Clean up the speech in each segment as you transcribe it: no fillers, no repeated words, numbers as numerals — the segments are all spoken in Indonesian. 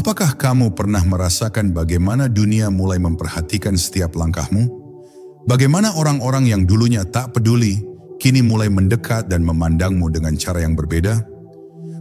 Apakah kamu pernah merasakan bagaimana dunia mulai memperhatikan setiap langkahmu? Bagaimana orang-orang yang dulunya tak peduli, kini mulai mendekat dan memandangmu dengan cara yang berbeda?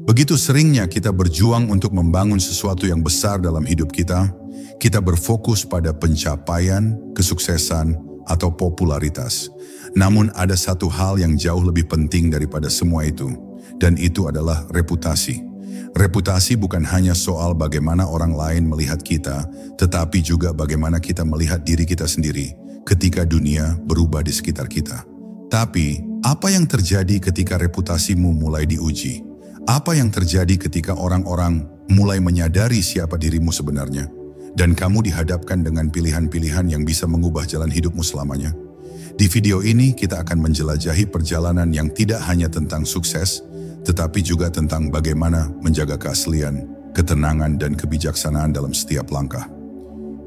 Begitu seringnya kita berjuang untuk membangun sesuatu yang besar dalam hidup kita, kita berfokus pada pencapaian, kesuksesan, atau popularitas. Namun ada satu hal yang jauh lebih penting daripada semua itu, dan itu adalah reputasi. Reputasi bukan hanya soal bagaimana orang lain melihat kita, tetapi juga bagaimana kita melihat diri kita sendiri ketika dunia berubah di sekitar kita. Tapi, apa yang terjadi ketika reputasimu mulai diuji? Apa yang terjadi ketika orang-orang mulai menyadari siapa dirimu sebenarnya? Dan kamu dihadapkan dengan pilihan-pilihan yang bisa mengubah jalan hidupmu selamanya? Di video ini kita akan menjelajahi perjalanan yang tidak hanya tentang sukses, tetapi juga tentang bagaimana menjaga keaslian, ketenangan, dan kebijaksanaan dalam setiap langkah.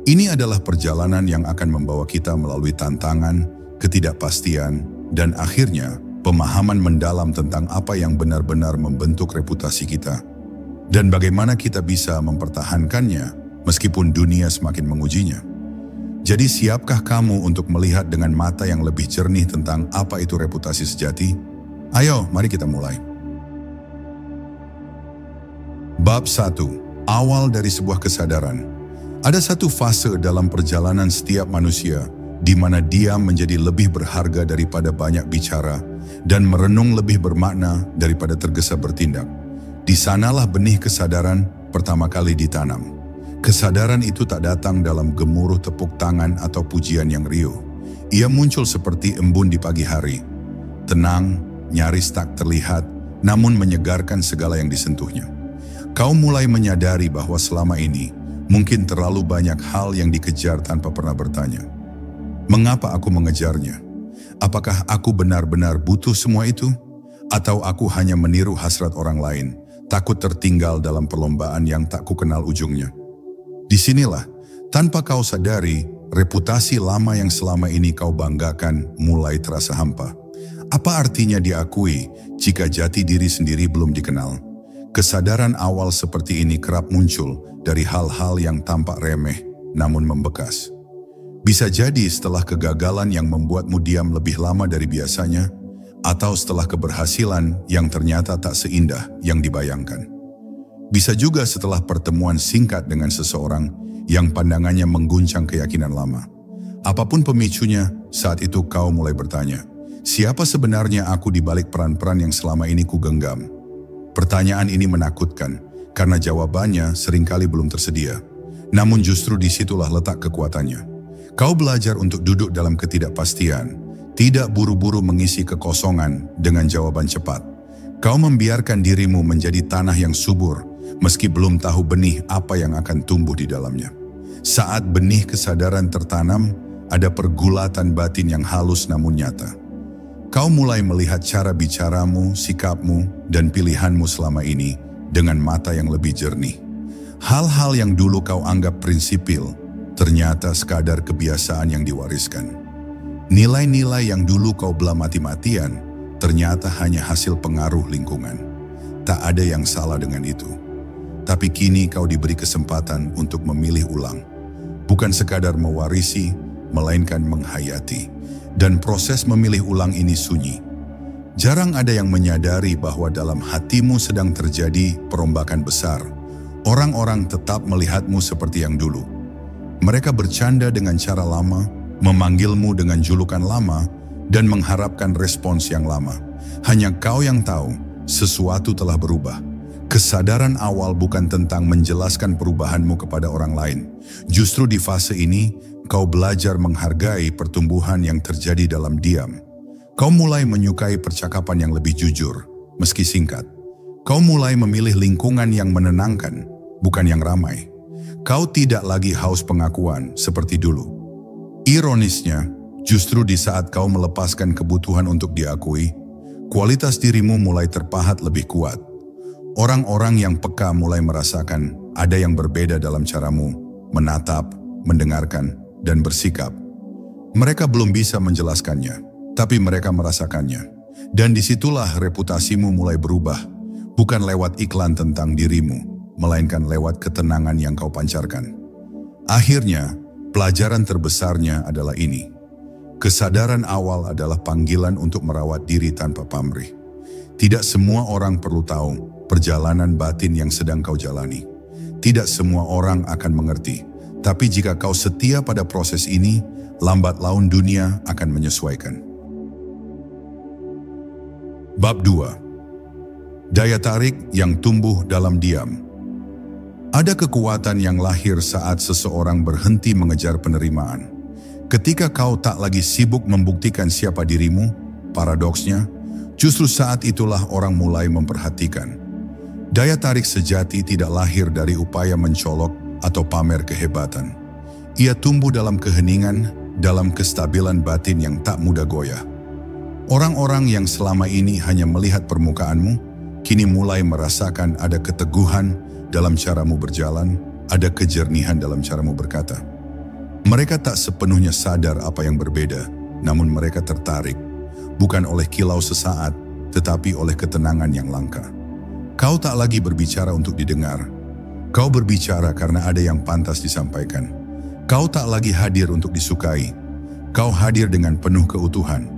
Ini adalah perjalanan yang akan membawa kita melalui tantangan, ketidakpastian, dan akhirnya pemahaman mendalam tentang apa yang benar-benar membentuk reputasi kita, dan bagaimana kita bisa mempertahankannya meskipun dunia semakin mengujinya. Jadi siapkah kamu untuk melihat dengan mata yang lebih jernih tentang apa itu reputasi sejati? Ayo, mari kita mulai. Bab 1. Awal dari sebuah kesadaran. Ada satu fase dalam perjalanan setiap manusia di mana dia menjadi lebih berharga daripada banyak bicara dan merenung lebih bermakna daripada tergesa bertindak. Di sanalah benih kesadaran pertama kali ditanam. Kesadaran itu tak datang dalam gemuruh tepuk tangan atau pujian yang riuh. Ia muncul seperti embun di pagi hari. Tenang, nyaris tak terlihat, namun menyegarkan segala yang disentuhnya. Kau mulai menyadari bahwa selama ini mungkin terlalu banyak hal yang dikejar tanpa pernah bertanya. Mengapa aku mengejarnya? Apakah aku benar-benar butuh semua itu? Atau aku hanya meniru hasrat orang lain, takut tertinggal dalam perlombaan yang tak kukenal ujungnya? Disinilah, tanpa kau sadari, reputasi lama yang selama ini kau banggakan mulai terasa hampa. Apa artinya diakui jika jati diri sendiri belum dikenal? Kesadaran awal seperti ini kerap muncul dari hal-hal yang tampak remeh namun membekas. Bisa jadi setelah kegagalan yang membuatmu diam lebih lama dari biasanya, atau setelah keberhasilan yang ternyata tak seindah yang dibayangkan. Bisa juga setelah pertemuan singkat dengan seseorang yang pandangannya mengguncang keyakinan lama. Apapun pemicunya, saat itu kau mulai bertanya, siapa sebenarnya aku di balik peran-peran yang selama ini kugenggam? Pertanyaan ini menakutkan, karena jawabannya seringkali belum tersedia. Namun justru disitulah letak kekuatannya. Kau belajar untuk duduk dalam ketidakpastian, tidak buru-buru mengisi kekosongan dengan jawaban cepat. Kau membiarkan dirimu menjadi tanah yang subur, meski belum tahu benih apa yang akan tumbuh di dalamnya. Saat benih kesadaran tertanam, ada pergulatan batin yang halus namun nyata. Kau mulai melihat cara bicaramu, sikapmu, dan pilihanmu selama ini dengan mata yang lebih jernih. Hal-hal yang dulu kau anggap prinsipil, ternyata sekadar kebiasaan yang diwariskan. Nilai-nilai yang dulu kau bela mati-matian, ternyata hanya hasil pengaruh lingkungan. Tak ada yang salah dengan itu. Tapi kini kau diberi kesempatan untuk memilih ulang. Bukan sekadar mewarisi, melainkan menghayati. Dan proses memilih ulang ini sunyi. Jarang ada yang menyadari bahwa dalam hatimu sedang terjadi perombakan besar. Orang-orang tetap melihatmu seperti yang dulu. Mereka bercanda dengan cara lama, memanggilmu dengan julukan lama, dan mengharapkan respons yang lama. Hanya kau yang tahu, sesuatu telah berubah. Kesadaran awal bukan tentang menjelaskan perubahanmu kepada orang lain. Justru di fase ini, kau belajar menghargai pertumbuhan yang terjadi dalam diam. Kau mulai menyukai percakapan yang lebih jujur, meski singkat. Kau mulai memilih lingkungan yang menenangkan, bukan yang ramai. Kau tidak lagi haus pengakuan seperti dulu. Ironisnya, justru di saat kau melepaskan kebutuhan untuk diakui, kualitas dirimu mulai terpahat lebih kuat. Orang-orang yang peka mulai merasakan ada yang berbeda dalam caramu menatap, mendengarkan, dan bersikap. Mereka belum bisa menjelaskannya, tapi mereka merasakannya. Dan disitulah reputasimu mulai berubah, bukan lewat iklan tentang dirimu, melainkan lewat ketenangan yang kau pancarkan. Akhirnya, pelajaran terbesarnya adalah ini. Kesadaran awal adalah panggilan untuk merawat diri tanpa pamrih. Tidak semua orang perlu tahu perjalanan batin yang sedang kau jalani. Tidak semua orang akan mengerti, tapi jika kau setia pada proses ini, lambat laun dunia akan menyesuaikan. Bab 2. Daya tarik yang tumbuh dalam diam. Ada kekuatan yang lahir saat seseorang berhenti mengejar penerimaan. Ketika kau tak lagi sibuk membuktikan siapa dirimu, paradoksnya, justru saat itulah orang mulai memperhatikan. Daya tarik sejati tidak lahir dari upaya mencolok atau pamer kehebatan. Ia tumbuh dalam keheningan, dalam kestabilan batin yang tak mudah goyah. Orang-orang yang selama ini hanya melihat permukaanmu, kini mulai merasakan ada keteguhan dalam caramu berjalan, ada kejernihan dalam caramu berkata. Mereka tak sepenuhnya sadar apa yang berbeda, namun mereka tertarik, bukan oleh kilau sesaat, tetapi oleh ketenangan yang langka. Kau tak lagi berbicara untuk didengar. Kau berbicara karena ada yang pantas disampaikan. Kau tak lagi hadir untuk disukai. Kau hadir dengan penuh keutuhan.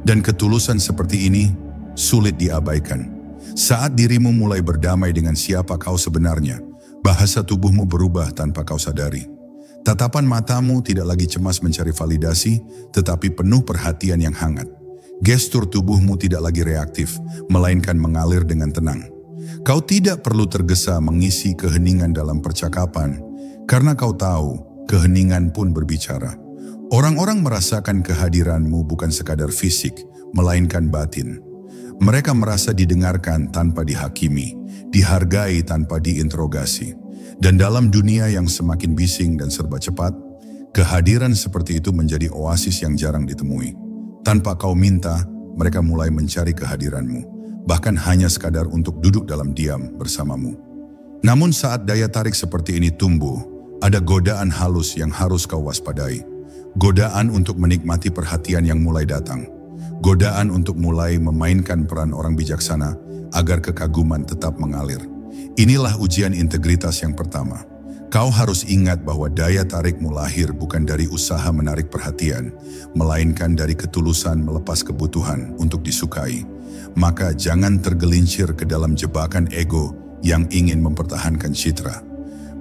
Dan ketulusan seperti ini sulit diabaikan. Saat dirimu mulai berdamai dengan siapa kau sebenarnya, bahasa tubuhmu berubah tanpa kau sadari. Tatapan matamu tidak lagi cemas mencari validasi, tetapi penuh perhatian yang hangat. Gestur tubuhmu tidak lagi reaktif, melainkan mengalir dengan tenang. Kau tidak perlu tergesa mengisi keheningan dalam percakapan, karena kau tahu keheningan pun berbicara. Orang-orang merasakan kehadiranmu bukan sekadar fisik, melainkan batin. Mereka merasa didengarkan tanpa dihakimi, dihargai tanpa diinterogasi. Dan dalam dunia yang semakin bising dan serba cepat, kehadiran seperti itu menjadi oasis yang jarang ditemui. Tanpa kau minta, mereka mulai mencari kehadiranmu, bahkan hanya sekadar untuk duduk dalam diam bersamamu. Namun saat daya tarik seperti ini tumbuh, ada godaan halus yang harus kau waspadai. Godaan untuk menikmati perhatian yang mulai datang. Godaan untuk mulai memainkan peran orang bijaksana agar kekaguman tetap mengalir. Inilah ujian integritas yang pertama. Kau harus ingat bahwa daya tarikmu lahir bukan dari usaha menarik perhatian, melainkan dari ketulusan melepas kebutuhan untuk disukai. Maka jangan tergelincir ke dalam jebakan ego yang ingin mempertahankan citra.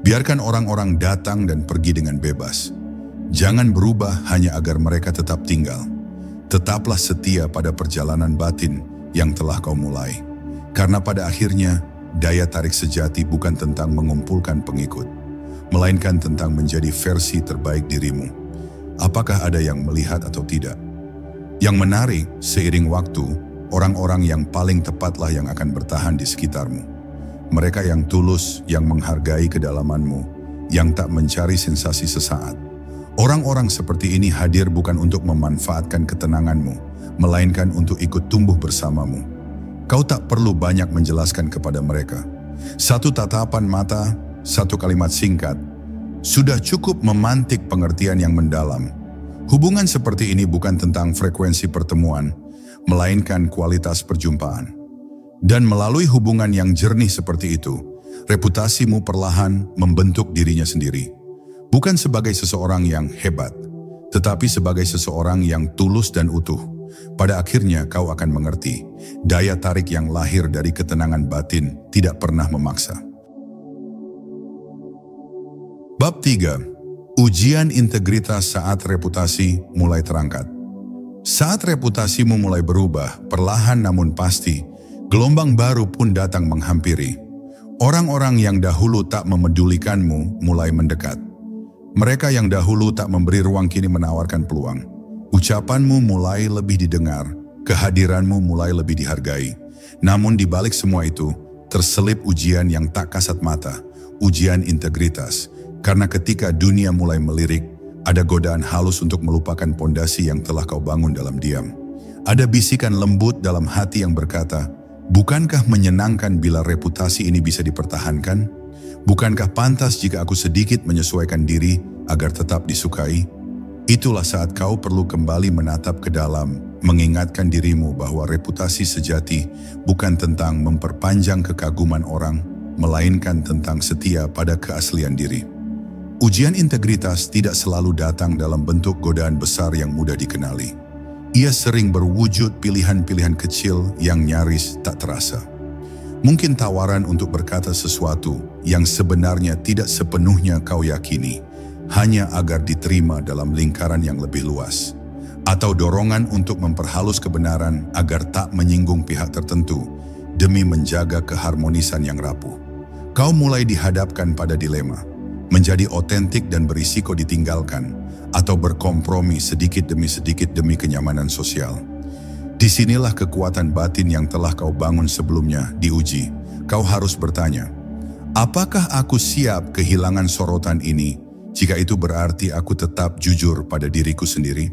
Biarkan orang-orang datang dan pergi dengan bebas. Jangan berubah hanya agar mereka tetap tinggal. Tetaplah setia pada perjalanan batin yang telah kau mulai. Karena pada akhirnya, daya tarik sejati bukan tentang mengumpulkan pengikut, melainkan tentang menjadi versi terbaik dirimu. Apakah ada yang melihat atau tidak? Yang menarik, seiring waktu, orang-orang yang paling tepatlah yang akan bertahan di sekitarmu. Mereka yang tulus, yang menghargai kedalamanmu, yang tak mencari sensasi sesaat. Orang-orang seperti ini hadir bukan untuk memanfaatkan ketenanganmu, melainkan untuk ikut tumbuh bersamamu. Kau tak perlu banyak menjelaskan kepada mereka. Satu tatapan mata, satu kalimat singkat, sudah cukup memantik pengertian yang mendalam. Hubungan seperti ini bukan tentang frekuensi pertemuan, melainkan kualitas perjumpaan. Dan melalui hubungan yang jernih seperti itu, reputasimu perlahan membentuk dirinya sendiri. Bukan sebagai seseorang yang hebat, tetapi sebagai seseorang yang tulus dan utuh. Pada akhirnya kau akan mengerti, daya tarik yang lahir dari ketenangan batin tidak pernah memaksa. Bab 3. Ujian integritas saat reputasi mulai terangkat. Saat reputasimu mulai berubah, perlahan namun pasti, gelombang baru pun datang menghampiri. Orang-orang yang dahulu tak memedulikanmu mulai mendekat. Mereka yang dahulu tak memberi ruang kini menawarkan peluang. Ucapanmu mulai lebih didengar, kehadiranmu mulai lebih dihargai. Namun di balik semua itu, terselip ujian yang tak kasat mata, ujian integritas. Karena ketika dunia mulai melirik, ada godaan halus untuk melupakan pondasi yang telah kau bangun dalam diam. Ada bisikan lembut dalam hati yang berkata, bukankah menyenangkan bila reputasi ini bisa dipertahankan? Bukankah pantas jika aku sedikit menyesuaikan diri agar tetap disukai? Itulah saat kau perlu kembali menatap ke dalam, mengingatkan dirimu bahwa reputasi sejati bukan tentang memperpanjang kekaguman orang, melainkan tentang setia pada keaslian diri. Ujian integritas tidak selalu datang dalam bentuk godaan besar yang mudah dikenali. Ia sering berwujud pilihan-pilihan kecil yang nyaris tak terasa. Mungkin tawaran untuk berkata sesuatu yang sebenarnya tidak sepenuhnya kau yakini, hanya agar diterima dalam lingkaran yang lebih luas. Atau dorongan untuk memperhalus kebenaran agar tak menyinggung pihak tertentu demi menjaga keharmonisan yang rapuh. Kau mulai dihadapkan pada dilema, menjadi otentik dan berisiko ditinggalkan, atau berkompromi sedikit demi kenyamanan sosial. Disinilah kekuatan batin yang telah kau bangun sebelumnya diuji. Kau harus bertanya, apakah aku siap kehilangan sorotan ini jika itu berarti aku tetap jujur pada diriku sendiri?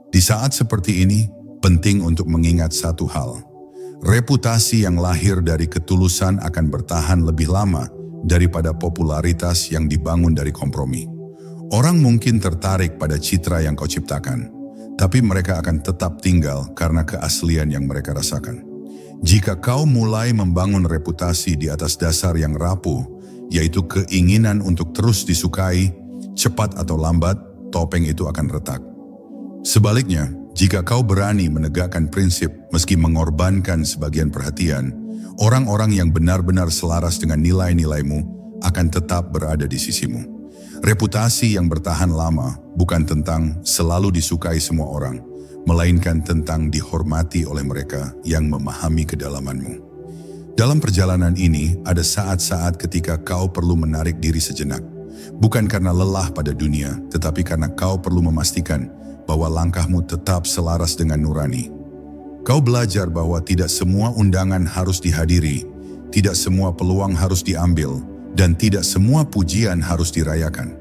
Di saat seperti ini, penting untuk mengingat satu hal. Reputasi yang lahir dari ketulusan akan bertahan lebih lama daripada popularitas yang dibangun dari kompromi. Orang mungkin tertarik pada citra yang kau ciptakan, tapi mereka akan tetap tinggal karena keaslian yang mereka rasakan. Jika kau mulai membangun reputasi di atas dasar yang rapuh, yaitu keinginan untuk terus disukai, cepat atau lambat, topeng itu akan retak. Sebaliknya, jika kau berani menegakkan prinsip meski mengorbankan sebagian perhatian, orang-orang yang benar-benar selaras dengan nilai-nilaimu akan tetap berada di sisimu. Reputasi yang bertahan lama bukan tentang selalu disukai semua orang, melainkan tentang dihormati oleh mereka yang memahami kedalamanmu. Dalam perjalanan ini, ada saat-saat ketika kau perlu menarik diri sejenak. Bukan karena lelah pada dunia, tetapi karena kau perlu memastikan bahwa langkahmu tetap selaras dengan nurani. Kau belajar bahwa tidak semua undangan harus dihadiri, tidak semua peluang harus diambil, dan tidak semua pujian harus dirayakan.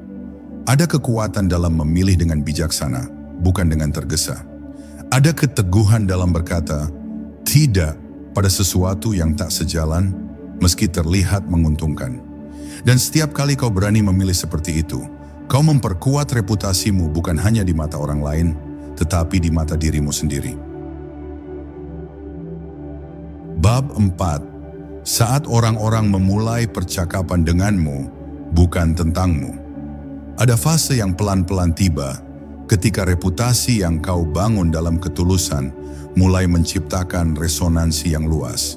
Ada kekuatan dalam memilih dengan bijaksana, bukan dengan tergesa. Ada keteguhan dalam berkata, tidak pada sesuatu yang tak sejalan, meski terlihat menguntungkan. Dan setiap kali kau berani memilih seperti itu, kau memperkuat reputasimu bukan hanya di mata orang lain, tetapi di mata dirimu sendiri. Bab 4. Saat orang-orang memulai percakapan denganmu, bukan tentangmu. Ada fase yang pelan-pelan tiba, ketika reputasi yang kau bangun dalam ketulusan mulai menciptakan resonansi yang luas.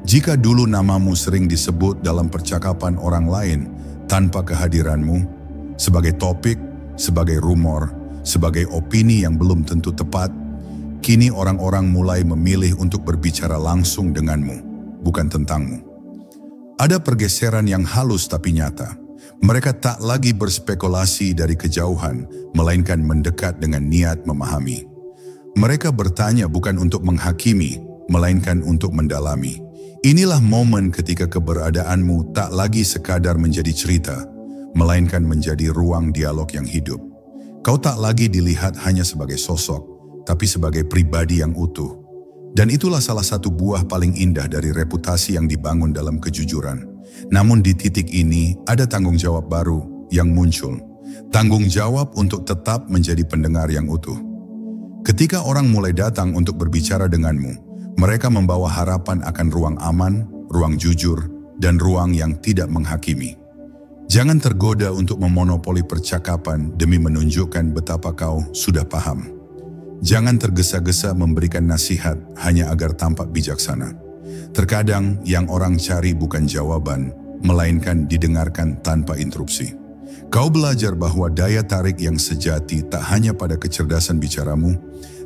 Jika dulu namamu sering disebut dalam percakapan orang lain tanpa kehadiranmu, sebagai topik, sebagai rumor, sebagai opini yang belum tentu tepat, kini orang-orang mulai memilih untuk berbicara langsung denganmu, bukan tentangmu. Ada pergeseran yang halus tapi nyata. Mereka tak lagi berspekulasi dari kejauhan, melainkan mendekat dengan niat memahami. Mereka bertanya bukan untuk menghakimi, melainkan untuk mendalami. Inilah momen ketika keberadaanmu tak lagi sekadar menjadi cerita, melainkan menjadi ruang dialog yang hidup. Kau tak lagi dilihat hanya sebagai sosok, tapi sebagai pribadi yang utuh. Dan itulah salah satu buah paling indah dari reputasi yang dibangun dalam kejujuran. Namun di titik ini ada tanggung jawab baru yang muncul. Tanggung jawab untuk tetap menjadi pendengar yang utuh. Ketika orang mulai datang untuk berbicara denganmu, mereka membawa harapan akan ruang aman, ruang jujur, dan ruang yang tidak menghakimi. Jangan tergoda untuk memonopoli percakapan demi menunjukkan betapa kau sudah paham. Jangan tergesa-gesa memberikan nasihat hanya agar tampak bijaksana. Terkadang yang orang cari bukan jawaban, melainkan didengarkan tanpa interupsi. Kau belajar bahwa daya tarik yang sejati tak hanya pada kecerdasan bicaramu,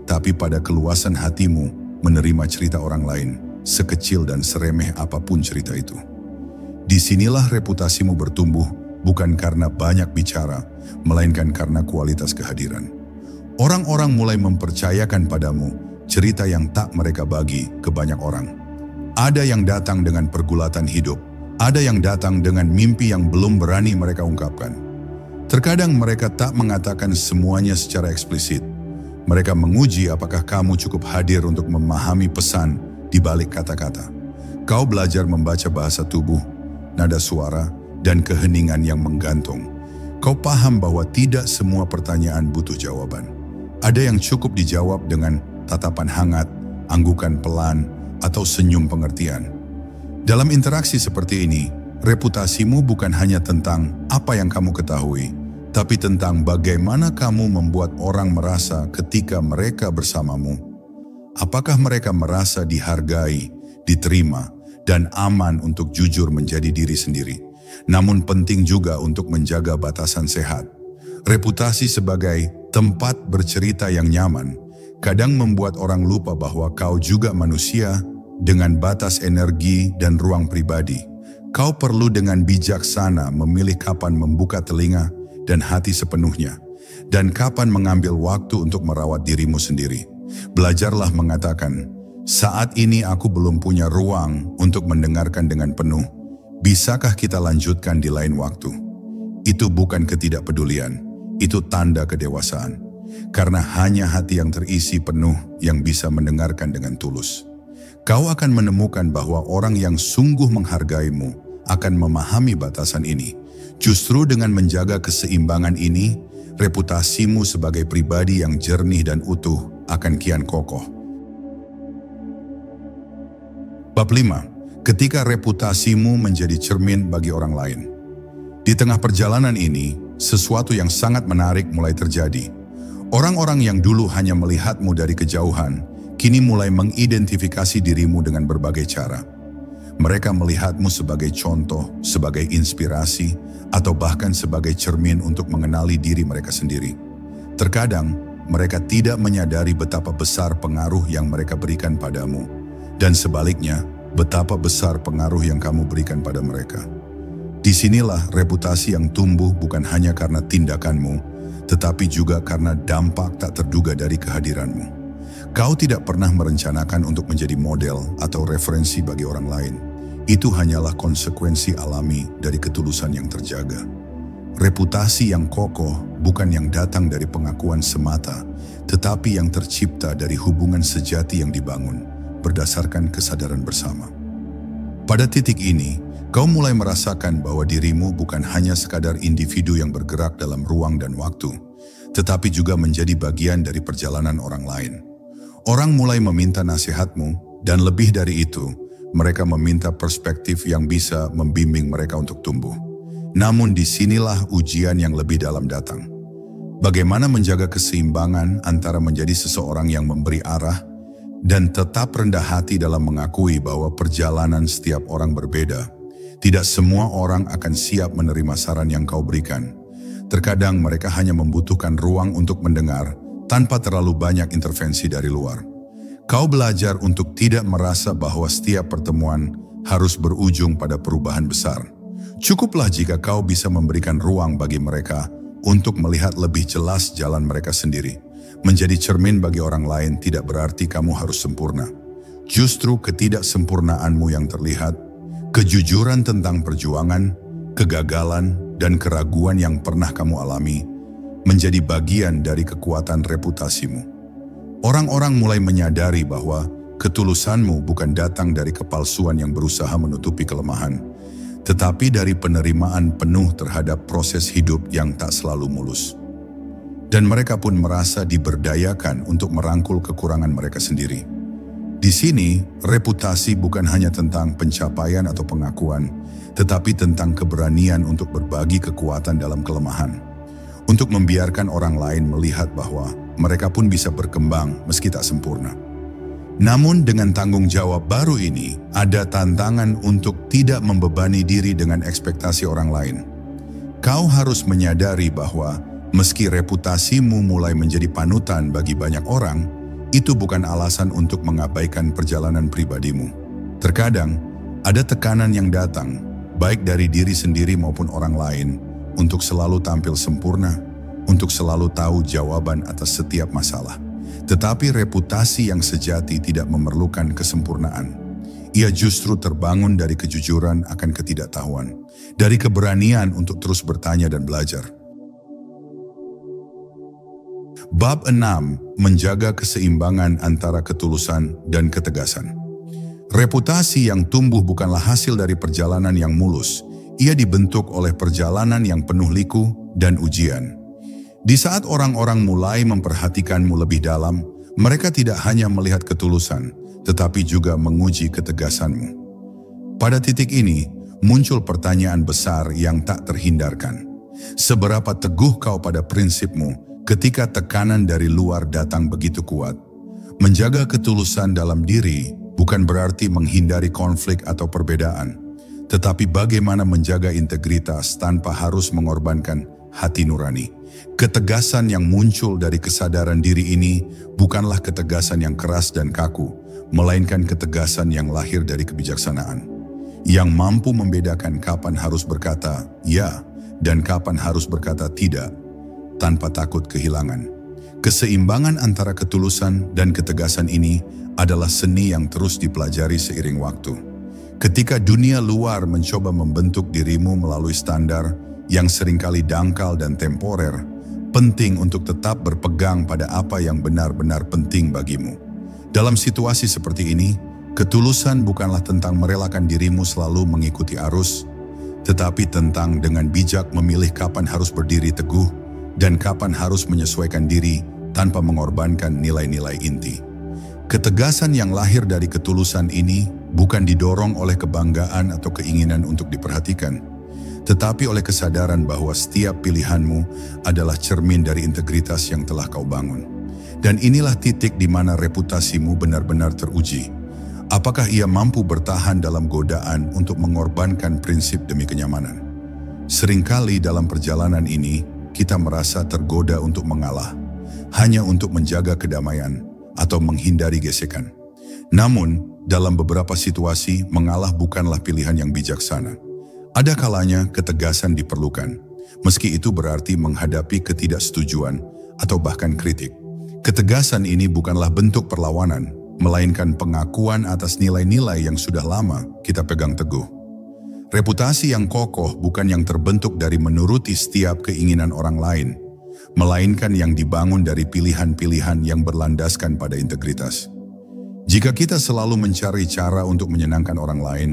tapi pada keluasan hatimu menerima cerita orang lain, sekecil dan seremeh apapun cerita itu. Disinilah reputasimu bertumbuh, bukan karena banyak bicara, melainkan karena kualitas kehadiran. Orang-orang mulai mempercayakan padamu cerita yang tak mereka bagi ke banyak orang. Ada yang datang dengan pergulatan hidup, ada yang datang dengan mimpi yang belum berani mereka ungkapkan. Terkadang mereka tak mengatakan semuanya secara eksplisit. Mereka menguji apakah kamu cukup hadir untuk memahami pesan di balik kata-kata. Kau belajar membaca bahasa tubuh, nada suara, dan keheningan yang menggantung. Kau paham bahwa tidak semua pertanyaan butuh jawaban. Ada yang cukup dijawab dengan tatapan hangat, anggukan pelan, atau senyum pengertian. Dalam interaksi seperti ini, reputasimu bukan hanya tentang apa yang kamu ketahui, tapi tentang bagaimana kamu membuat orang merasa ketika mereka bersamamu. Apakah mereka merasa dihargai, diterima, dan aman untuk jujur menjadi diri sendiri? Namun penting juga untuk menjaga batasan sehat. Reputasi sebagai tempat bercerita yang nyaman kadang membuat orang lupa bahwa kau juga manusia dengan batas energi dan ruang pribadi. Kau perlu dengan bijaksana memilih kapan membuka telinga dan hati sepenuhnya, dan kapan mengambil waktu untuk merawat dirimu sendiri. Belajarlah mengatakan, saat ini aku belum punya ruang untuk mendengarkan dengan penuh. Bisakah kita lanjutkan di lain waktu? Itu bukan ketidakpedulian, itu tanda kedewasaan. Karena hanya hati yang terisi penuh yang bisa mendengarkan dengan tulus. Kau akan menemukan bahwa orang yang sungguh menghargaimu akan memahami batasan ini. Justru dengan menjaga keseimbangan ini, reputasimu sebagai pribadi yang jernih dan utuh akan kian kokoh. Bab 5. Ketika reputasimu menjadi cermin bagi orang lain. Di tengah perjalanan ini, sesuatu yang sangat menarik mulai terjadi. Orang-orang yang dulu hanya melihatmu dari kejauhan, kini mulai mengidentifikasi dirimu dengan berbagai cara. Mereka melihatmu sebagai contoh, sebagai inspirasi, atau bahkan sebagai cermin untuk mengenali diri mereka sendiri. Terkadang, mereka tidak menyadari betapa besar pengaruh yang mereka berikan padamu, dan sebaliknya, betapa besar pengaruh yang kamu berikan pada mereka. Disinilah reputasi yang tumbuh bukan hanya karena tindakanmu, tetapi juga karena dampak tak terduga dari kehadiranmu. Kau tidak pernah merencanakan untuk menjadi model atau referensi bagi orang lain. Itu hanyalah konsekuensi alami dari ketulusan yang terjaga. Reputasi yang kokoh bukan yang datang dari pengakuan semata, tetapi yang tercipta dari hubungan sejati yang dibangun berdasarkan kesadaran bersama. Pada titik ini, kau mulai merasakan bahwa dirimu bukan hanya sekadar individu yang bergerak dalam ruang dan waktu, tetapi juga menjadi bagian dari perjalanan orang lain. Orang mulai meminta nasihatmu, dan lebih dari itu, mereka meminta perspektif yang bisa membimbing mereka untuk tumbuh. Namun disinilah ujian yang lebih dalam datang. Bagaimana menjaga keseimbangan antara menjadi seseorang yang memberi arah, dan tetap rendah hati dalam mengakui bahwa perjalanan setiap orang berbeda. Tidak semua orang akan siap menerima saran yang kau berikan. Terkadang mereka hanya membutuhkan ruang untuk mendengar tanpa terlalu banyak intervensi dari luar. Kau belajar untuk tidak merasa bahwa setiap pertemuan harus berujung pada perubahan besar. Cukuplah jika kau bisa memberikan ruang bagi mereka untuk melihat lebih jelas jalan mereka sendiri. Menjadi cermin bagi orang lain tidak berarti kamu harus sempurna. Justru ketidaksempurnaanmu yang terlihat, kejujuran tentang perjuangan, kegagalan, dan keraguan yang pernah kamu alami menjadi bagian dari kekuatan reputasimu. Orang-orang mulai menyadari bahwa ketulusanmu bukan datang dari kepalsuan yang berusaha menutupi kelemahan, tetapi dari penerimaan penuh terhadap proses hidup yang tak selalu mulus. Dan mereka pun merasa diberdayakan untuk merangkul kekurangan mereka sendiri. Di sini, reputasi bukan hanya tentang pencapaian atau pengakuan, tetapi tentang keberanian untuk berbagi kekuatan dalam kelemahan. Untuk membiarkan orang lain melihat bahwa mereka pun bisa berkembang meski tak sempurna. Namun dengan tanggung jawab baru ini, ada tantangan untuk tidak membebani diri dengan ekspektasi orang lain. Kau harus menyadari bahwa meski reputasimu mulai menjadi panutan bagi banyak orang, itu bukan alasan untuk mengabaikan perjalanan pribadimu. Terkadang, ada tekanan yang datang, baik dari diri sendiri maupun orang lain, untuk selalu tampil sempurna, untuk selalu tahu jawaban atas setiap masalah. Tetapi reputasi yang sejati tidak memerlukan kesempurnaan. Ia justru terbangun dari kejujuran akan ketidaktahuan, dari keberanian untuk terus bertanya dan belajar. Bab 6. Menjaga keseimbangan antara ketulusan dan ketegasan. Reputasi yang tumbuh bukanlah hasil dari perjalanan yang mulus. Ia dibentuk oleh perjalanan yang penuh liku dan ujian. Di saat orang-orang mulai memperhatikanmu lebih dalam, mereka tidak hanya melihat ketulusan, tetapi juga menguji ketegasanmu. Pada titik ini, muncul pertanyaan besar yang tak terhindarkan. Seberapa teguh kau pada prinsipmu ketika tekanan dari luar datang begitu kuat? Menjaga ketulusan dalam diri bukan berarti menghindari konflik atau perbedaan, tetapi bagaimana menjaga integritas tanpa harus mengorbankan hati nurani. Ketegasan yang muncul dari kesadaran diri ini bukanlah ketegasan yang keras dan kaku, melainkan ketegasan yang lahir dari kebijaksanaan, yang mampu membedakan kapan harus berkata ya dan kapan harus berkata tidak, tanpa takut kehilangan. Keseimbangan antara ketulusan dan ketegasan ini adalah seni yang terus dipelajari seiring waktu. Ketika dunia luar mencoba membentuk dirimu melalui standar yang seringkali dangkal dan temporer, penting untuk tetap berpegang pada apa yang benar-benar penting bagimu. Dalam situasi seperti ini, ketulusan bukanlah tentang merelakan dirimu selalu mengikuti arus, tetapi tentang dengan bijak memilih kapan harus berdiri teguh dan kapan harus menyesuaikan diri tanpa mengorbankan nilai-nilai inti. Ketegasan yang lahir dari ketulusan ini bukan didorong oleh kebanggaan atau keinginan untuk diperhatikan, tetapi oleh kesadaran bahwa setiap pilihanmu adalah cermin dari integritas yang telah kau bangun. Dan inilah titik di mana reputasimu benar-benar teruji. Apakah ia mampu bertahan dalam godaan untuk mengorbankan prinsip demi kenyamanan? Seringkali dalam perjalanan ini, kita merasa tergoda untuk mengalah, hanya untuk menjaga kedamaian atau menghindari gesekan. Namun, dalam beberapa situasi, mengalah bukanlah pilihan yang bijaksana. Ada kalanya ketegasan diperlukan, meski itu berarti menghadapi ketidaksetujuan atau bahkan kritik. Ketegasan ini bukanlah bentuk perlawanan, melainkan pengakuan atas nilai-nilai yang sudah lama kita pegang teguh. Reputasi yang kokoh bukan yang terbentuk dari menuruti setiap keinginan orang lain, melainkan yang dibangun dari pilihan-pilihan yang berlandaskan pada integritas. Jika kita selalu mencari cara untuk menyenangkan orang lain,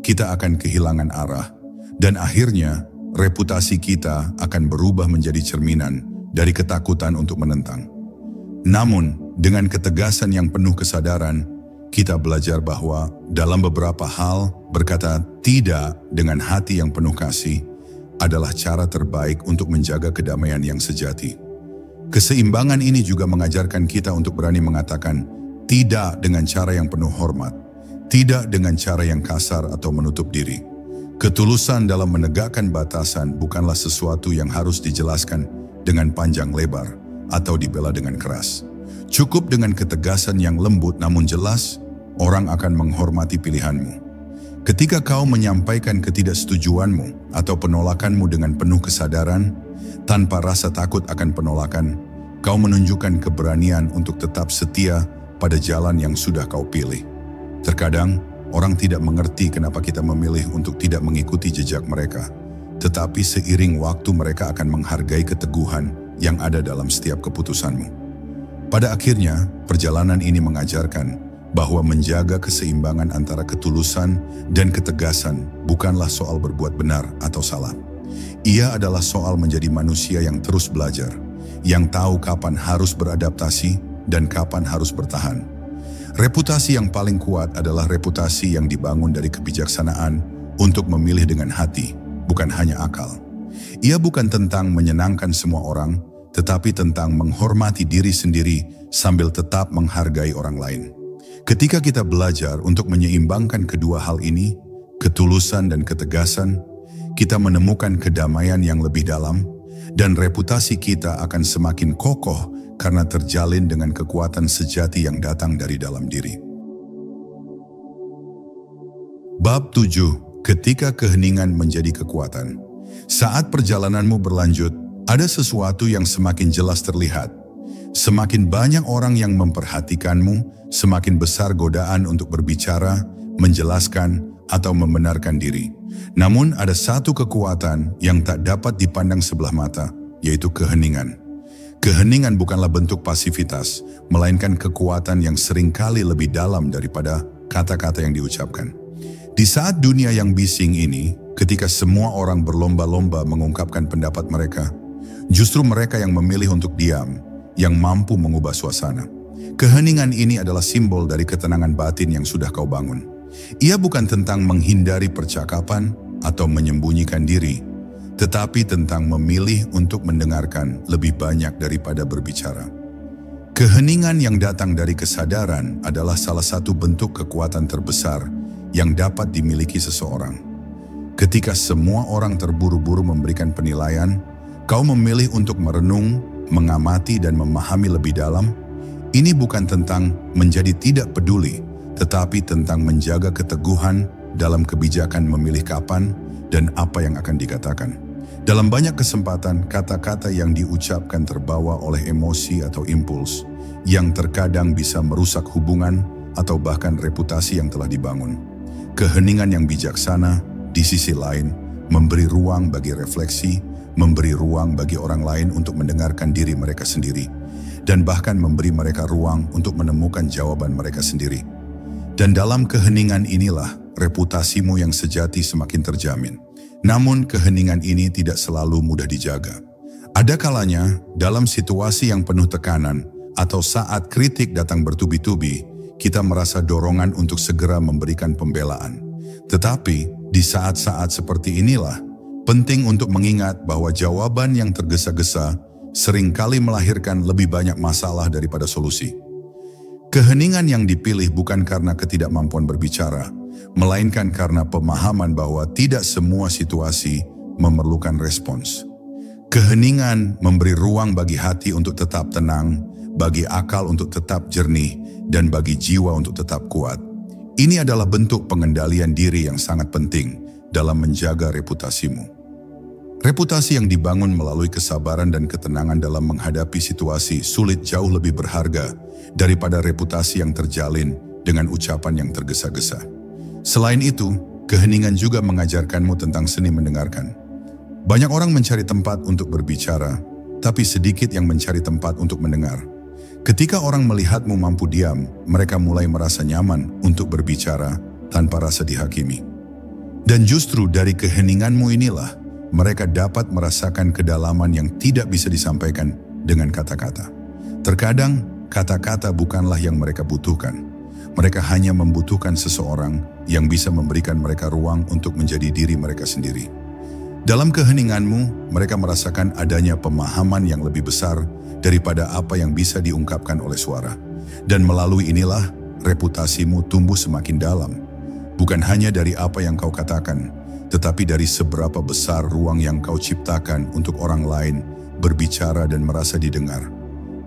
kita akan kehilangan arah, dan akhirnya reputasi kita akan berubah menjadi cerminan dari ketakutan untuk menentang. Namun, dengan ketegasan yang penuh kesadaran, kita belajar bahwa dalam beberapa hal berkata tidak dengan hati yang penuh kasih adalah cara terbaik untuk menjaga kedamaian yang sejati. Keseimbangan ini juga mengajarkan kita untuk berani mengatakan tidak dengan cara yang penuh hormat, tidak dengan cara yang kasar atau menutup diri. Ketulusan dalam menegakkan batasan bukanlah sesuatu yang harus dijelaskan dengan panjang lebar atau dibela dengan keras. Cukup dengan ketegasan yang lembut namun jelas, orang akan menghormati pilihanmu. Ketika kau menyampaikan ketidaksetujuanmu atau penolakanmu dengan penuh kesadaran, tanpa rasa takut akan penolakan, kau menunjukkan keberanian untuk tetap setia pada jalan yang sudah kau pilih. Terkadang, orang tidak mengerti kenapa kita memilih untuk tidak mengikuti jejak mereka, tetapi seiring waktu mereka akan menghargai keteguhan yang ada dalam setiap keputusanmu. Pada akhirnya, perjalanan ini mengajarkan bahwa menjaga keseimbangan antara ketulusan dan ketegasan bukanlah soal berbuat benar atau salah. Ia adalah soal menjadi manusia yang terus belajar, yang tahu kapan harus beradaptasi dan kapan harus bertahan. Reputasi yang paling kuat adalah reputasi yang dibangun dari kebijaksanaan untuk memilih dengan hati, bukan hanya akal. Ia bukan tentang menyenangkan semua orang, tetapi tentang menghormati diri sendiri sambil tetap menghargai orang lain. Ketika kita belajar untuk menyeimbangkan kedua hal ini, ketulusan dan ketegasan, kita menemukan kedamaian yang lebih dalam, dan reputasi kita akan semakin kokoh karena terjalin dengan kekuatan sejati yang datang dari dalam diri. Bab 7. Ketika keheningan menjadi kekuatan. Saat perjalananmu berlanjut, ada sesuatu yang semakin jelas terlihat. Semakin banyak orang yang memperhatikanmu, semakin besar godaan untuk berbicara, menjelaskan, atau membenarkan diri. Namun ada satu kekuatan yang tak dapat dipandang sebelah mata, yaitu keheningan. Keheningan bukanlah bentuk pasivitas, melainkan kekuatan yang seringkali lebih dalam daripada kata-kata yang diucapkan. Di saat dunia yang bising ini, ketika semua orang berlomba-lomba mengungkapkan pendapat mereka, justru mereka yang memilih untuk diam, yang mampu mengubah suasana. Keheningan ini adalah simbol dari ketenangan batin yang sudah kau bangun. Ia bukan tentang menghindari percakapan atau menyembunyikan diri, tetapi tentang memilih untuk mendengarkan lebih banyak daripada berbicara. Keheningan yang datang dari kesadaran adalah salah satu bentuk kekuatan terbesar yang dapat dimiliki seseorang. Ketika semua orang terburu-buru memberikan penilaian, kau memilih untuk merenung, mengamati dan memahami lebih dalam. Ini bukan tentang menjadi tidak peduli, tetapi tentang menjaga keteguhan dalam kebijakan memilih kapan dan apa yang akan dikatakan. Dalam banyak kesempatan, kata-kata yang diucapkan terbawa oleh emosi atau impuls, yang terkadang bisa merusak hubungan atau bahkan reputasi yang telah dibangun. Keheningan yang bijaksana, di sisi lain, memberi ruang bagi refleksi, memberi ruang bagi orang lain untuk mendengarkan diri mereka sendiri, dan bahkan memberi mereka ruang untuk menemukan jawaban mereka sendiri. Dan dalam keheningan inilah reputasimu yang sejati semakin terjamin. Namun keheningan ini tidak selalu mudah dijaga. Ada kalanya dalam situasi yang penuh tekanan atau saat kritik datang bertubi-tubi, kita merasa dorongan untuk segera memberikan pembelaan. Tetapi di saat-saat seperti inilah, penting untuk mengingat bahwa jawaban yang tergesa-gesa seringkali melahirkan lebih banyak masalah daripada solusi. Keheningan yang dipilih bukan karena ketidakmampuan berbicara, melainkan karena pemahaman bahwa tidak semua situasi memerlukan respons. Keheningan memberi ruang bagi hati untuk tetap tenang, bagi akal untuk tetap jernih, dan bagi jiwa untuk tetap kuat. Ini adalah bentuk pengendalian diri yang sangat penting dalam menjaga reputasimu. Reputasi yang dibangun melalui kesabaran dan ketenangan dalam menghadapi situasi sulit jauh lebih berharga daripada reputasi yang terjalin dengan ucapan yang tergesa-gesa. Selain itu, keheningan juga mengajarkanmu tentang seni mendengarkan. Banyak orang mencari tempat untuk berbicara, tapi sedikit yang mencari tempat untuk mendengar. Ketika orang melihatmu mampu diam, mereka mulai merasa nyaman untuk berbicara tanpa rasa dihakimi. Dan justru dari keheninganmu inilah, mereka dapat merasakan kedalaman yang tidak bisa disampaikan dengan kata-kata. Terkadang, kata-kata bukanlah yang mereka butuhkan. Mereka hanya membutuhkan seseorang yang bisa memberikan mereka ruang untuk menjadi diri mereka sendiri. Dalam keheninganmu, mereka merasakan adanya pemahaman yang lebih besar daripada apa yang bisa diungkapkan oleh suara. Dan melalui inilah, reputasimu tumbuh semakin dalam. Bukan hanya dari apa yang kau katakan, tetapi dari seberapa besar ruang yang kau ciptakan untuk orang lain berbicara dan merasa didengar.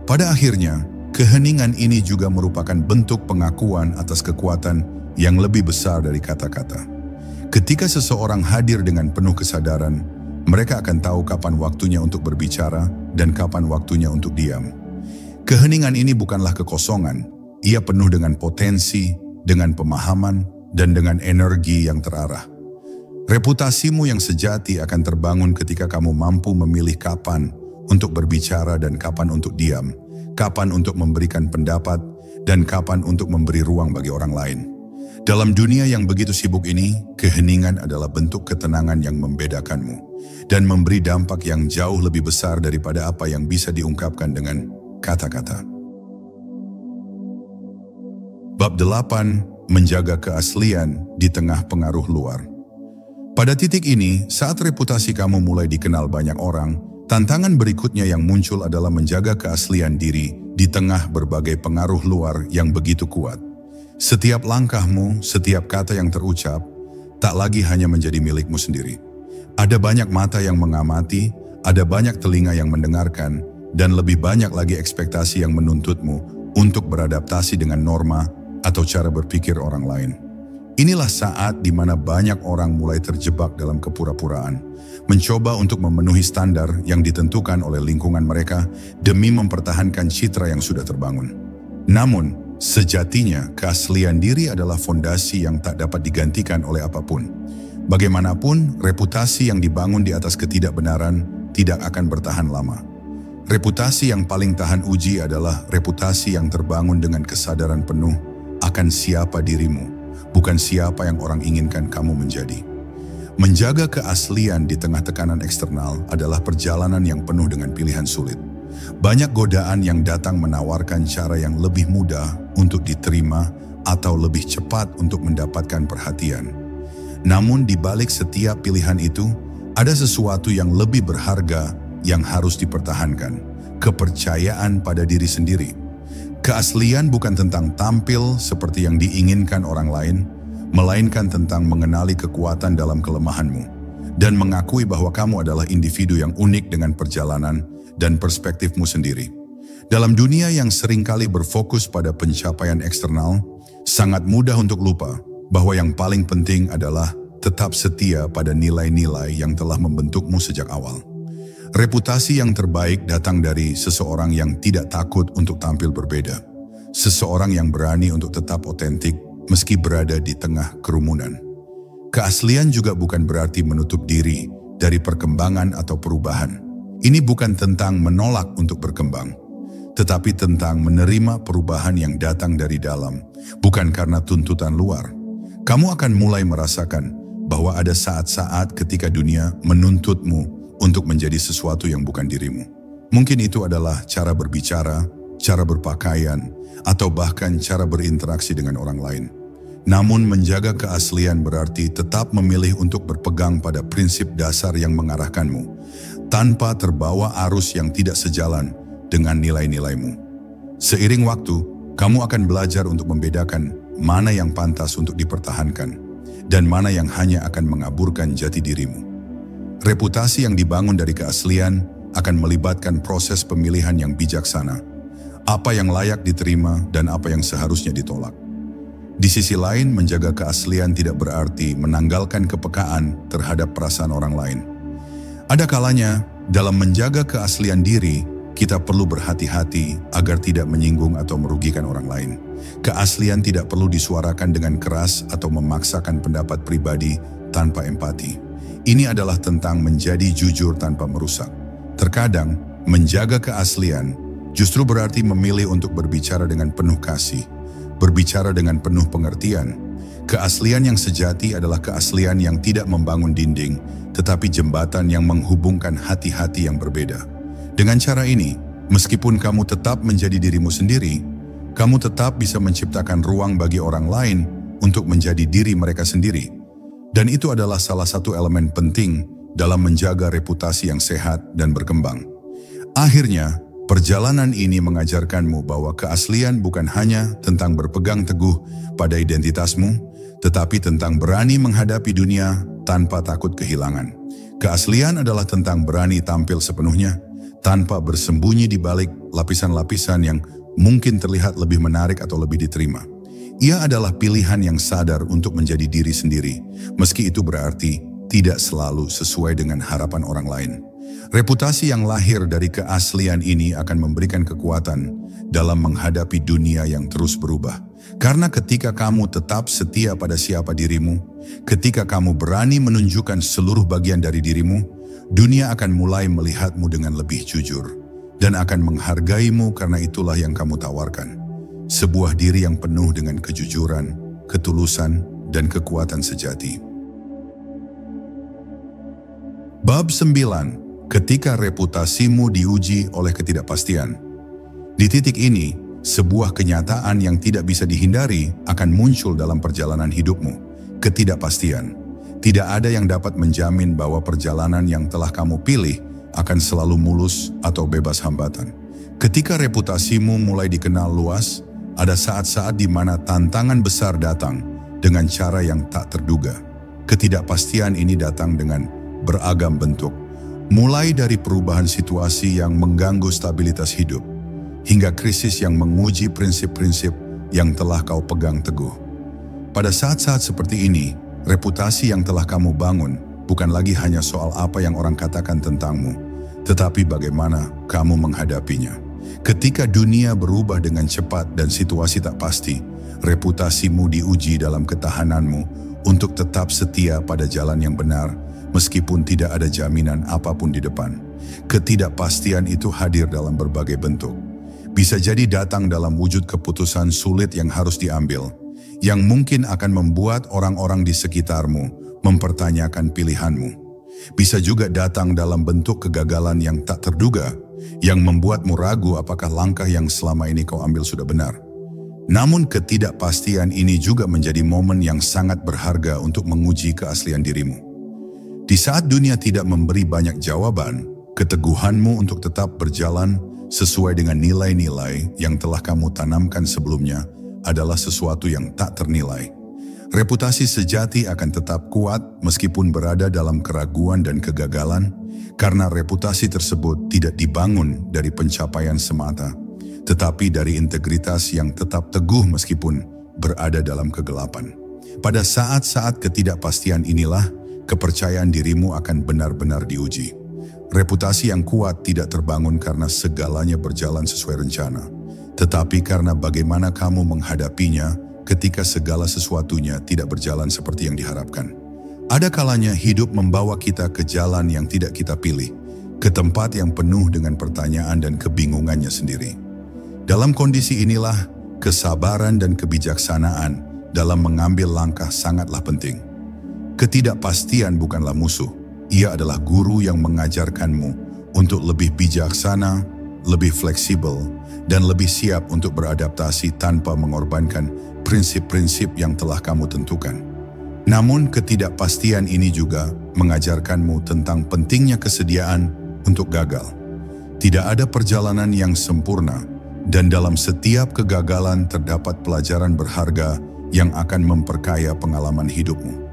Pada akhirnya, keheningan ini juga merupakan bentuk pengakuan atas kekuatan yang lebih besar dari kata-kata. Ketika seseorang hadir dengan penuh kesadaran, mereka akan tahu kapan waktunya untuk berbicara dan kapan waktunya untuk diam. Keheningan ini bukanlah kekosongan, ia penuh dengan potensi, dengan pemahaman, dan dengan energi yang terarah. Reputasimu yang sejati akan terbangun ketika kamu mampu memilih kapan untuk berbicara dan kapan untuk diam, kapan untuk memberikan pendapat, dan kapan untuk memberi ruang bagi orang lain. Dalam dunia yang begitu sibuk ini, keheningan adalah bentuk ketenangan yang membedakanmu dan memberi dampak yang jauh lebih besar daripada apa yang bisa diungkapkan dengan kata-kata. Bab 8. Menjaga keaslian di tengah pengaruh luar. Pada titik ini, saat reputasi kamu mulai dikenal banyak orang, tantangan berikutnya yang muncul adalah menjaga keaslian diri di tengah berbagai pengaruh luar yang begitu kuat. Setiap langkahmu, setiap kata yang terucap, tak lagi hanya menjadi milikmu sendiri. Ada banyak mata yang mengamati, ada banyak telinga yang mendengarkan, dan lebih banyak lagi ekspektasi yang menuntutmu untuk beradaptasi dengan norma atau cara berpikir orang lain. Inilah saat di mana banyak orang mulai terjebak dalam kepura-puraan, mencoba untuk memenuhi standar yang ditentukan oleh lingkungan mereka demi mempertahankan citra yang sudah terbangun. Namun, sejatinya keaslian diri adalah fondasi yang tak dapat digantikan oleh apapun. Bagaimanapun, reputasi yang dibangun di atas ketidakbenaran tidak akan bertahan lama. Reputasi yang paling tahan uji adalah reputasi yang terbangun dengan kesadaran penuh akan siapa dirimu, bukan siapa yang orang inginkan kamu menjadi. Menjaga keaslian di tengah tekanan eksternal adalah perjalanan yang penuh dengan pilihan sulit. Banyak godaan yang datang menawarkan cara yang lebih mudah untuk diterima atau lebih cepat untuk mendapatkan perhatian. Namun di balik setiap pilihan itu, ada sesuatu yang lebih berharga yang harus dipertahankan, kepercayaan pada diri sendiri. Keaslian bukan tentang tampil seperti yang diinginkan orang lain, melainkan tentang mengenali kekuatan dalam kelemahanmu dan mengakui bahwa kamu adalah individu yang unik dengan perjalanan dan perspektifmu sendiri. Dalam dunia yang seringkali berfokus pada pencapaian eksternal, sangat mudah untuk lupa bahwa yang paling penting adalah tetap setia pada nilai-nilai yang telah membentukmu sejak awal. Reputasi yang terbaik datang dari seseorang yang tidak takut untuk tampil berbeda. Seseorang yang berani untuk tetap otentik meski berada di tengah kerumunan. Keaslian juga bukan berarti menutup diri dari perkembangan atau perubahan. Ini bukan tentang menolak untuk berkembang, tetapi tentang menerima perubahan yang datang dari dalam, bukan karena tuntutan luar. Kamu akan mulai merasakan bahwa ada saat-saat ketika dunia menuntutmu untuk menjadi sesuatu yang bukan dirimu. Mungkin itu adalah cara berbicara, cara berpakaian, atau bahkan cara berinteraksi dengan orang lain. Namun menjaga keaslian berarti tetap memilih untuk berpegang pada prinsip dasar yang mengarahkanmu, tanpa terbawa arus yang tidak sejalan dengan nilai-nilaimu. Seiring waktu, kamu akan belajar untuk membedakan mana yang pantas untuk dipertahankan dan mana yang hanya akan mengaburkan jati dirimu. Reputasi yang dibangun dari keaslian akan melibatkan proses pemilihan yang bijaksana, apa yang layak diterima dan apa yang seharusnya ditolak. Di sisi lain, menjaga keaslian tidak berarti menanggalkan kepekaan terhadap perasaan orang lain. Ada kalanya, dalam menjaga keaslian diri, kita perlu berhati-hati agar tidak menyinggung atau merugikan orang lain. Keaslian tidak perlu disuarakan dengan keras atau memaksakan pendapat pribadi tanpa empati. Ini adalah tentang menjadi jujur tanpa merusak. Terkadang, menjaga keaslian justru berarti memilih untuk berbicara dengan penuh kasih, berbicara dengan penuh pengertian. Keaslian yang sejati adalah keaslian yang tidak membangun dinding, tetapi jembatan yang menghubungkan hati-hati yang berbeda. Dengan cara ini, meskipun kamu tetap menjadi dirimu sendiri, kamu tetap bisa menciptakan ruang bagi orang lain untuk menjadi diri mereka sendiri. Dan itu adalah salah satu elemen penting dalam menjaga reputasi yang sehat dan berkembang. Akhirnya, perjalanan ini mengajarkanmu bahwa keaslian bukan hanya tentang berpegang teguh pada identitasmu, tetapi tentang berani menghadapi dunia tanpa takut kehilangan. Keaslian adalah tentang berani tampil sepenuhnya, tanpa bersembunyi di balik lapisan-lapisan yang mungkin terlihat lebih menarik atau lebih diterima. Ia adalah pilihan yang sadar untuk menjadi diri sendiri, meski itu berarti tidak selalu sesuai dengan harapan orang lain. Reputasi yang lahir dari keaslian ini akan memberikan kekuatan dalam menghadapi dunia yang terus berubah. Karena ketika kamu tetap setia pada siapa dirimu, ketika kamu berani menunjukkan seluruh bagian dari dirimu, dunia akan mulai melihatmu dengan lebih jujur dan akan menghargaimu karena itulah yang kamu tawarkan. Sebuah diri yang penuh dengan kejujuran, ketulusan, dan kekuatan sejati. Bab 9. Ketika reputasimu diuji oleh ketidakpastian. Di titik ini, sebuah kenyataan yang tidak bisa dihindari akan muncul dalam perjalanan hidupmu. Ketidakpastian. Tidak ada yang dapat menjamin bahwa perjalanan yang telah kamu pilih akan selalu mulus atau bebas hambatan. Ketika reputasimu mulai dikenal luas, ada saat-saat di mana tantangan besar datang dengan cara yang tak terduga. Ketidakpastian ini datang dengan beragam bentuk, mulai dari perubahan situasi yang mengganggu stabilitas hidup, hingga krisis yang menguji prinsip-prinsip yang telah kau pegang teguh. Pada saat-saat seperti ini, reputasi yang telah kamu bangun bukan lagi hanya soal apa yang orang katakan tentangmu, tetapi bagaimana kamu menghadapinya. Ketika dunia berubah dengan cepat dan situasi tak pasti, reputasimu diuji dalam ketahananmu untuk tetap setia pada jalan yang benar, meskipun tidak ada jaminan apapun di depan. Ketidakpastian itu hadir dalam berbagai bentuk. Bisa jadi datang dalam wujud keputusan sulit yang harus diambil, yang mungkin akan membuat orang-orang di sekitarmu mempertanyakan pilihanmu. Bisa juga datang dalam bentuk kegagalan yang tak terduga, yang membuatmu ragu apakah langkah yang selama ini kau ambil sudah benar. Namun ketidakpastian ini juga menjadi momen yang sangat berharga untuk menguji keaslian dirimu. Di saat dunia tidak memberi banyak jawaban, keteguhanmu untuk tetap berjalan sesuai dengan nilai-nilai yang telah kamu tanamkan sebelumnya adalah sesuatu yang tak ternilai. Reputasi sejati akan tetap kuat meskipun berada dalam keraguan dan kegagalan, karena reputasi tersebut tidak dibangun dari pencapaian semata, tetapi dari integritas yang tetap teguh meskipun berada dalam kegelapan. Pada saat-saat ketidakpastian inilah, kepercayaan dirimu akan benar-benar diuji. Reputasi yang kuat tidak terbangun karena segalanya berjalan sesuai rencana, tetapi karena bagaimana kamu menghadapinya ketika segala sesuatunya tidak berjalan seperti yang diharapkan. Ada kalanya hidup membawa kita ke jalan yang tidak kita pilih, ke tempat yang penuh dengan pertanyaan dan kebingungannya sendiri. Dalam kondisi inilah, kesabaran dan kebijaksanaan dalam mengambil langkah sangatlah penting. Ketidakpastian bukanlah musuh, ia adalah guru yang mengajarkanmu untuk lebih bijaksana, lebih fleksibel, dan lebih siap untuk beradaptasi tanpa mengorbankan prinsip-prinsip yang telah kamu tentukan. Namun ketidakpastian ini juga mengajarkanmu tentang pentingnya kesediaan untuk gagal. Tidak ada perjalanan yang sempurna, dan dalam setiap kegagalan terdapat pelajaran berharga yang akan memperkaya pengalaman hidupmu.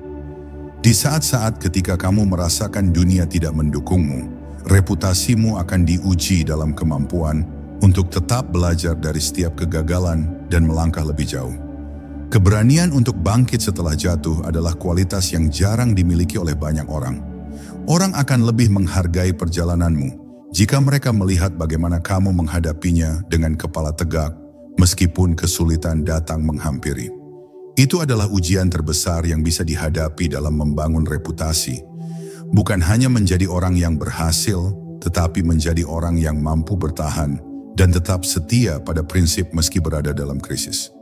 Di saat-saat ketika kamu merasakan dunia tidak mendukungmu, reputasimu akan diuji dalam kemampuan untuk tetap belajar dari setiap kegagalan dan melangkah lebih jauh. Keberanian untuk bangkit setelah jatuh adalah kualitas yang jarang dimiliki oleh banyak orang. Orang akan lebih menghargai perjalananmu jika mereka melihat bagaimana kamu menghadapinya dengan kepala tegak meskipun kesulitan datang menghampiri. Itu adalah ujian terbesar yang bisa dihadapi dalam membangun reputasi. Bukan hanya menjadi orang yang berhasil, tetapi menjadi orang yang mampu bertahan dan tetap setia pada prinsip meski berada dalam krisis.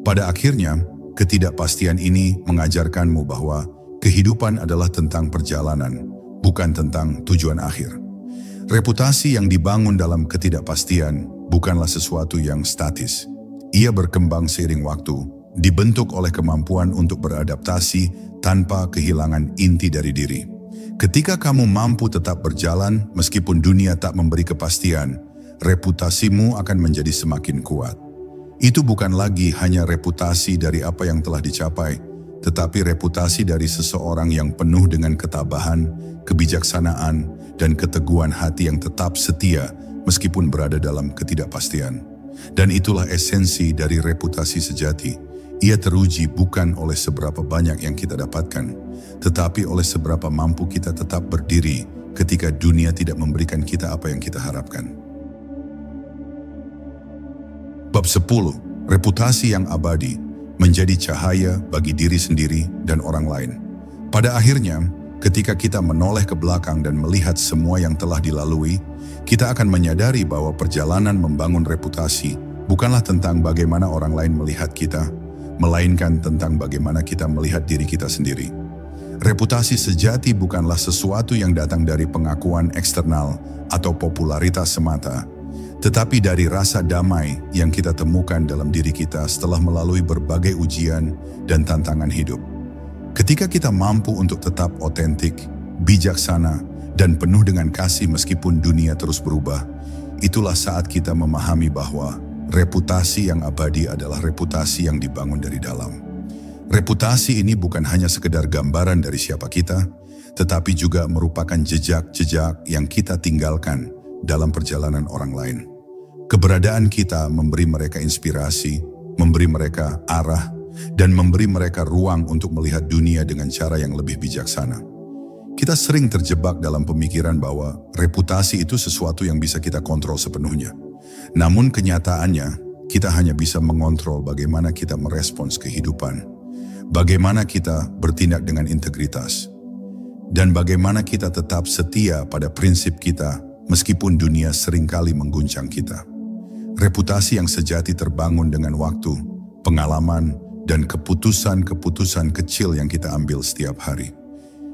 Pada akhirnya, ketidakpastian ini mengajarkanmu bahwa kehidupan adalah tentang perjalanan, bukan tentang tujuan akhir. Reputasi yang dibangun dalam ketidakpastian bukanlah sesuatu yang statis. Ia berkembang seiring waktu, dibentuk oleh kemampuan untuk beradaptasi tanpa kehilangan inti dari diri. Ketika kamu mampu tetap berjalan meskipun dunia tak memberi kepastian, reputasimu akan menjadi semakin kuat. Itu bukan lagi hanya reputasi dari apa yang telah dicapai, tetapi reputasi dari seseorang yang penuh dengan ketabahan, kebijaksanaan, dan keteguhan hati yang tetap setia meskipun berada dalam ketidakpastian. Dan itulah esensi dari reputasi sejati. Ia teruji bukan oleh seberapa banyak yang kita dapatkan, tetapi oleh seberapa mampu kita tetap berdiri ketika dunia tidak memberikan kita apa yang kita harapkan. Bab 10. Reputasi yang abadi menjadi cahaya bagi diri sendiri dan orang lain. Pada akhirnya, ketika kita menoleh ke belakang dan melihat semua yang telah dilalui, kita akan menyadari bahwa perjalanan membangun reputasi bukanlah tentang bagaimana orang lain melihat kita, melainkan tentang bagaimana kita melihat diri kita sendiri. Reputasi sejati bukanlah sesuatu yang datang dari pengakuan eksternal atau popularitas semata, tetapi dari rasa damai yang kita temukan dalam diri kita setelah melalui berbagai ujian dan tantangan hidup. Ketika kita mampu untuk tetap otentik, bijaksana, dan penuh dengan kasih meskipun dunia terus berubah, itulah saat kita memahami bahwa reputasi yang abadi adalah reputasi yang dibangun dari dalam. Reputasi ini bukan hanya sekedar gambaran dari siapa kita, tetapi juga merupakan jejak-jejak yang kita tinggalkan dalam perjalanan orang lain. Keberadaan kita memberi mereka inspirasi, memberi mereka arah, dan memberi mereka ruang untuk melihat dunia dengan cara yang lebih bijaksana. Kita sering terjebak dalam pemikiran bahwa reputasi itu sesuatu yang bisa kita kontrol sepenuhnya. Namun kenyataannya, kita hanya bisa mengontrol bagaimana kita merespons kehidupan, bagaimana kita bertindak dengan integritas, dan bagaimana kita tetap setia pada prinsip kita meskipun dunia seringkali mengguncang kita. Reputasi yang sejati terbangun dengan waktu, pengalaman, dan keputusan-keputusan kecil yang kita ambil setiap hari.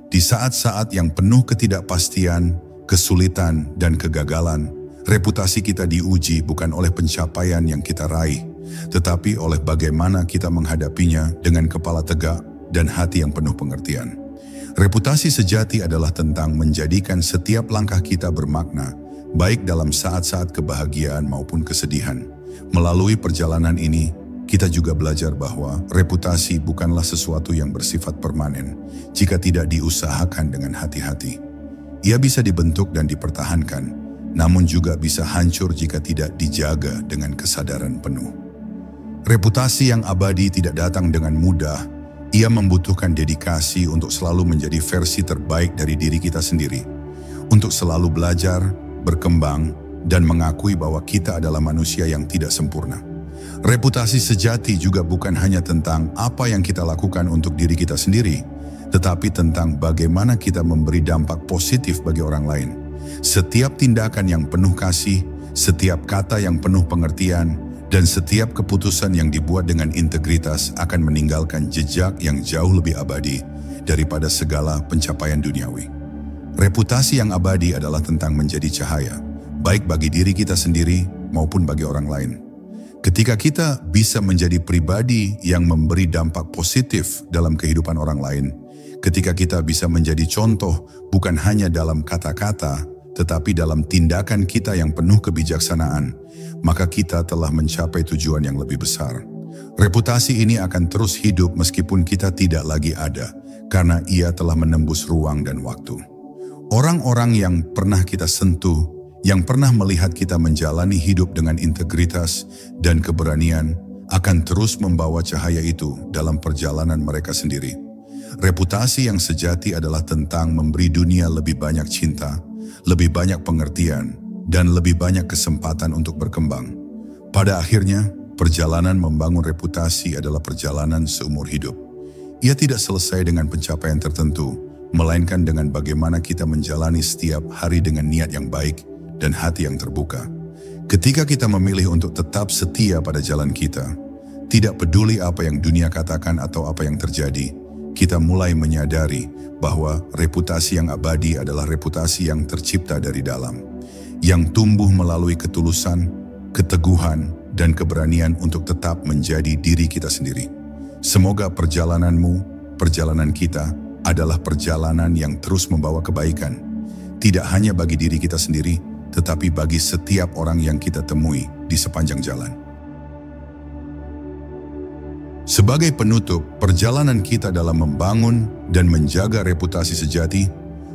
Di saat-saat yang penuh ketidakpastian, kesulitan, dan kegagalan, reputasi kita diuji bukan oleh pencapaian yang kita raih, tetapi oleh bagaimana kita menghadapinya dengan kepala tegak dan hati yang penuh pengertian. Reputasi sejati adalah tentang menjadikan setiap langkah kita bermakna, baik dalam saat-saat kebahagiaan maupun kesedihan. Melalui perjalanan ini, kita juga belajar bahwa reputasi bukanlah sesuatu yang bersifat permanen jika tidak diusahakan dengan hati-hati. Ia bisa dibentuk dan dipertahankan, namun juga bisa hancur jika tidak dijaga dengan kesadaran penuh. Reputasi yang abadi tidak datang dengan mudah. Ia membutuhkan dedikasi untuk selalu menjadi versi terbaik dari diri kita sendiri, untuk selalu belajar, berkembang, dan mengakui bahwa kita adalah manusia yang tidak sempurna. Reputasi sejati juga bukan hanya tentang apa yang kita lakukan untuk diri kita sendiri, tetapi tentang bagaimana kita memberi dampak positif bagi orang lain. Setiap tindakan yang penuh kasih, setiap kata yang penuh pengertian, dan setiap keputusan yang dibuat dengan integritas akan meninggalkan jejak yang jauh lebih abadi daripada segala pencapaian duniawi. Reputasi yang abadi adalah tentang menjadi cahaya, baik bagi diri kita sendiri maupun bagi orang lain. Ketika kita bisa menjadi pribadi yang memberi dampak positif dalam kehidupan orang lain, ketika kita bisa menjadi contoh bukan hanya dalam kata-kata, tetapi dalam tindakan kita yang penuh kebijaksanaan, maka kita telah mencapai tujuan yang lebih besar. Reputasi ini akan terus hidup meskipun kita tidak lagi ada, karena ia telah menembus ruang dan waktu. Orang-orang yang pernah kita sentuh, yang pernah melihat kita menjalani hidup dengan integritas dan keberanian, akan terus membawa cahaya itu dalam perjalanan mereka sendiri. Reputasi yang sejati adalah tentang memberi dunia lebih banyak cinta, lebih banyak pengertian, dan lebih banyak kesempatan untuk berkembang. Pada akhirnya, perjalanan membangun reputasi adalah perjalanan seumur hidup. Ia tidak selesai dengan pencapaian tertentu, melainkan dengan bagaimana kita menjalani setiap hari dengan niat yang baik dan hati yang terbuka. Ketika kita memilih untuk tetap setia pada jalan kita, tidak peduli apa yang dunia katakan atau apa yang terjadi, kita mulai menyadari bahwa reputasi yang abadi adalah reputasi yang tercipta dari dalam, yang tumbuh melalui ketulusan, keteguhan, dan keberanian untuk tetap menjadi diri kita sendiri. Semoga perjalananmu, perjalanan kita, adalah perjalanan yang terus membawa kebaikan, tidak hanya bagi diri kita sendiri, tetapi bagi setiap orang yang kita temui di sepanjang jalan. Sebagai penutup, perjalanan kita dalam membangun dan menjaga reputasi sejati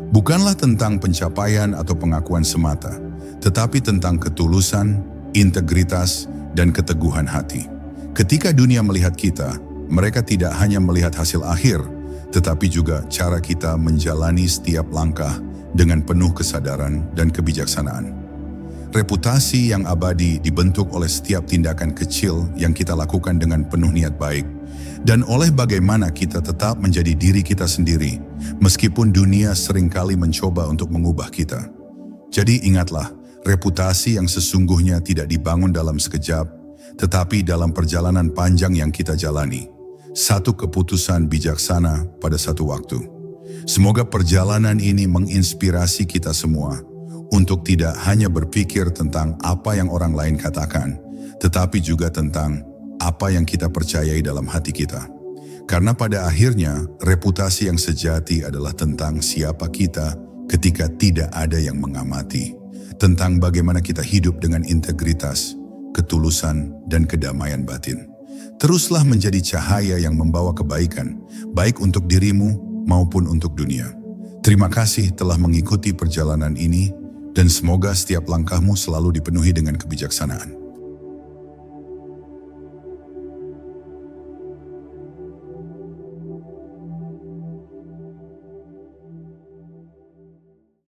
bukanlah tentang pencapaian atau pengakuan semata, tetapi tentang ketulusan, integritas, dan keteguhan hati. Ketika dunia melihat kita, mereka tidak hanya melihat hasil akhir, tetapi juga cara kita menjalani setiap langkah dengan penuh kesadaran dan kebijaksanaan. Reputasi yang abadi dibentuk oleh setiap tindakan kecil yang kita lakukan dengan penuh niat baik, dan oleh bagaimana kita tetap menjadi diri kita sendiri, meskipun dunia seringkali mencoba untuk mengubah kita. Jadi ingatlah, reputasi yang sesungguhnya tidak dibangun dalam sekejap, tetapi dalam perjalanan panjang yang kita jalani. Satu keputusan bijaksana pada satu waktu. Semoga perjalanan ini menginspirasi kita semua untuk tidak hanya berpikir tentang apa yang orang lain katakan, tetapi juga tentang apa yang kita percayai dalam hati kita. Karena pada akhirnya, reputasi yang sejati adalah tentang siapa kita ketika tidak ada yang mengamati, tentang bagaimana kita hidup dengan integritas, ketulusan, dan kedamaian batin. Teruslah menjadi cahaya yang membawa kebaikan, baik untuk dirimu maupun untuk dunia. Terima kasih telah mengikuti perjalanan ini, dan semoga setiap langkahmu selalu dipenuhi dengan kebijaksanaan.